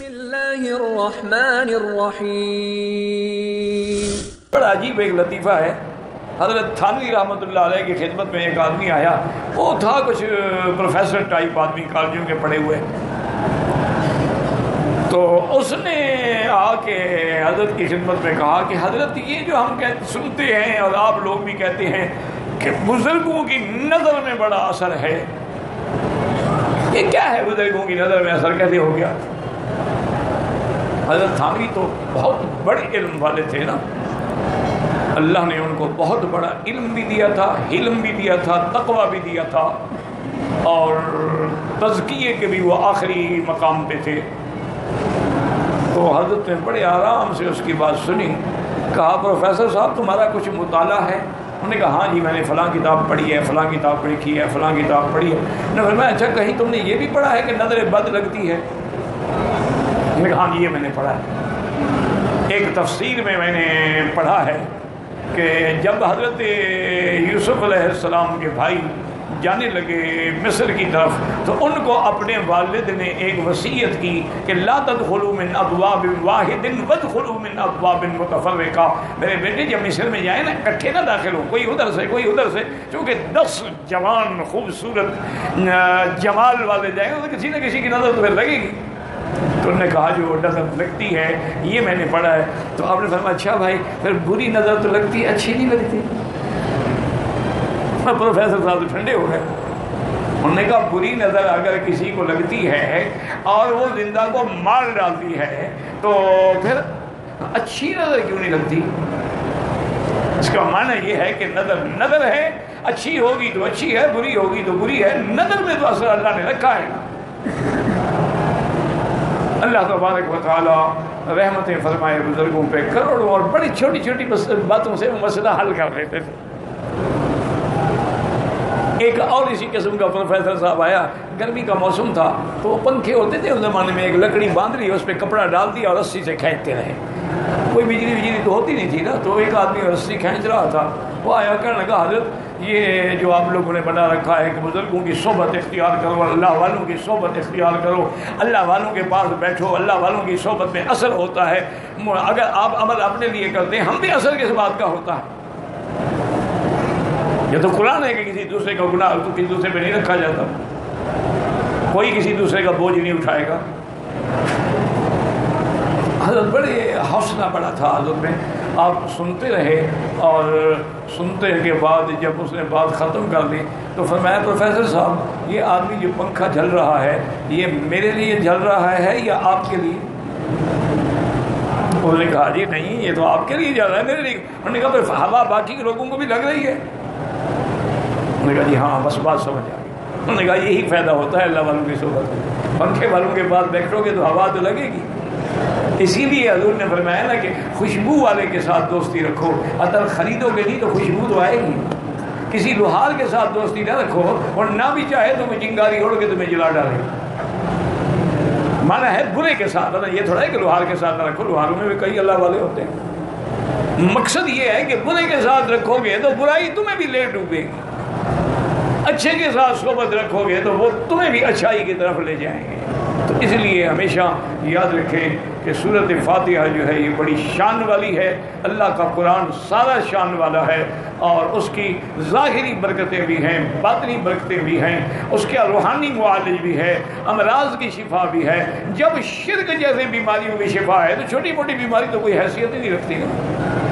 اللہ الرحمن الرحیم۔ بڑا عجیب ایک لطیفہ ہے۔ حضرت تھانوی رحمۃ اللہ علیہ کی خدمت میں ایک آدمی آیا، وہ تھا کچھ پروفیسر ٹائپ آدمی، کالجوں کے پڑھے ہوئے، تو اس نے آ کے حضرت کی خدمت میں کہا کہ حضرت یہ جو ہم سنتے ہیں اور آپ لوگ بھی کہتے ہیں کہ بزرگوں کی نظر میں بڑا اثر ہے، یہ کیا ہے بزرگوں کی نظر میں اثر کیسے ہو گیا؟ حضرت تھانوی تو بہت بڑے علم والے تھے نا، اللہ نے ان کو بہت بڑا علم بھی دیا تھا، حلم بھی دیا تھا، تقوی بھی دیا تھا، اور تزکیے کے بھی وہ آخری مقام پہ تھے۔ تو حضرت نے بڑے آرام سے اس کی بات سنی، کہا پروفیسر صاحب تمہارا کچھ مطالعہ ہے؟ انہوں نے کہا ہاں جی میں نے فلاں کتاب پڑھی ہے، فلاں کتاب لکھی ہے، فلاں کتاب پڑھی ہے۔ انہوں نے فرمایا اچھا کہیں تم نے یہ بھی پڑھا ہے کہ نظر بد لگتی ہے؟ انہوں نے کہا ہاں جی یہ میں نے پڑھا ہے۔ ایک تفسیر میں نے پڑھا ہے کہ جب حضرت یوسف علیہ السلام کے بھائی جانے لگے مصر کی طرف تو ان کو اپنے والد نے ایک وصیت کی کہ لا تدخلوا من ابواب واحد وادخلوا من ابواب متفرقہ، میرے بیٹے جب مصر میں جائیں نا اکٹھے نہ داخل ہو، کوئی ادھر سے کوئی ادھر سے، چونکہ 10 جوان خوبصورت جمال والے جائیں گے تو کسی نہ کسی کی نظر تو پھر لگے گی۔ تو انہوں نے کہا جو نظر لگتی ہے یہ میں نے پڑھا ہے۔ تو آپ نے فرمایا اچھا بھائی پھر بری نظر تو لگتی ہے، اچھی نہیں لگتی؟ پروفیسر صاحب ٹھنڈے ہو گئے، انہوں نے کہا بری نظر اگر کسی کو لگتی ہے اور وہ زندہ کو مار ڈالتی ہے تو پھر اچھی نظر کیوں نہیں لگتی؟ اس کا معنی یہ ہے کہ نظر ہے، اچھی ہوگی تو اچھی ہے، بری ہوگی تو بری ہے، نظر میں تو اثر اللہ نے رکھا ہے۔ اللہ تبارک و تعالی رحمتیں فرمائے بزرگوں پہ، کروڑوں اور بڑی چھوٹی چھوٹی باتوں سے وہ مسئلہ حل کر دیتے تھے۔ ایک اور اسی قسم کا پروفیسر صاحب آیا، گرمی کا موسم تھا تو وہ پنکھے ہوتے تھے اس زمانے میں، ایک لکڑی باندھ لی، اس پہ کپڑا ڈال دیا اور رسی سے کھینچتے رہے، کوئی بجلی تو ہوتی نہیں تھی نا، تو ایک آدمی رسی کھینچ رہا تھا، وہ آیا کہنے لگا حضرت یہ جو آپ لوگوں نے بنا رکھا ہے کہ بزرگوں کی صحبت اختیار کرو، اللہ والوں کی صحبت اختیار کرو، اللہ والوں کے پاس بیٹھو، اللہ والوں کی صحبت میں اثر ہوتا ہے، اگر آپ عمل اپنے لیے کرتے ہیں ہم بھی اثر کس بات کا ہوتا ہے؟ یہ تو قرآن ہے کہ کسی دوسرے کا گناہ تو کسی دوسرے پہ نہیں رکھا جاتا، کوئی کسی دوسرے کا بوجھ نہیں اٹھائے گا۔ حضرت بڑے حوصلہ بڑا تھا حضرت میں، آپ سنتے رہے، اور سنتے کے بعد جب اس نے بات ختم کر دی تو فرمایا پروفیسر صاحب یہ آدمی جو پنکھا جل رہا ہے یہ میرے لیے جل رہا ہے یا آپ کے لیے؟ انہوں نے کہا جی نہیں یہ تو آپ کے لیے جل رہا ہے، میرے لیے۔ انہوں نے کہا پھر ہوا باقی کے لوگوں کو بھی لگ رہی ہے؟ انہوں نے کہا جی ہاں بس بات سمجھ آ گئی۔ انہوں نے کہا یہی فائدہ ہوتا ہے اللہ والوں کی صحبت میں، پنکھے والوں کے پاس بیٹھو گے تو ہوا تو لگے گی۔ اسی لیے حضور نے فرمایا نا کہ خوشبو والے کے ساتھ دوستی رکھو، عطر خریدو گے نہیں تو خوشبو تو آئے گی۔ کسی لوہار کے ساتھ دوستی نہ رکھو اور نہ بھی چاہے تو کوئی چنگاری اڑ کے تمہیں جلا ڈالے، مانا ہے برے کے ساتھ، یہ تھوڑا ہے کہ لوہار کے ساتھ نہ رکھو، لوہاروں میں بھی کئی اللہ والے ہوتے ہیں۔ مقصد یہ ہے کہ برے کے ساتھ رکھو گے تو برائی تمہیں بھی لے ڈوبے گی، اچھے کے ساتھ صحبت رکھو گے تو وہ تمہیں بھی اچھائی کی طرف لے جائیں گے۔ تو اس لیے ہمیشہ یاد رکھیں کہ سورۃ فاتحہ جو ہے یہ بڑی شان والی ہے، اللہ کا قرآن سارا شان والا ہے، اور اس کی ظاہری برکتیں بھی ہیں، باطنی برکتیں بھی ہیں، اس کا روحانی معالج بھی ہے، امراض کی شفا بھی ہے۔ جب شرک جیسے بیماریوں کی شفا ہے تو چھوٹی موٹی بیماری تو کوئی حیثیت ہی نہیں رکھتی نا۔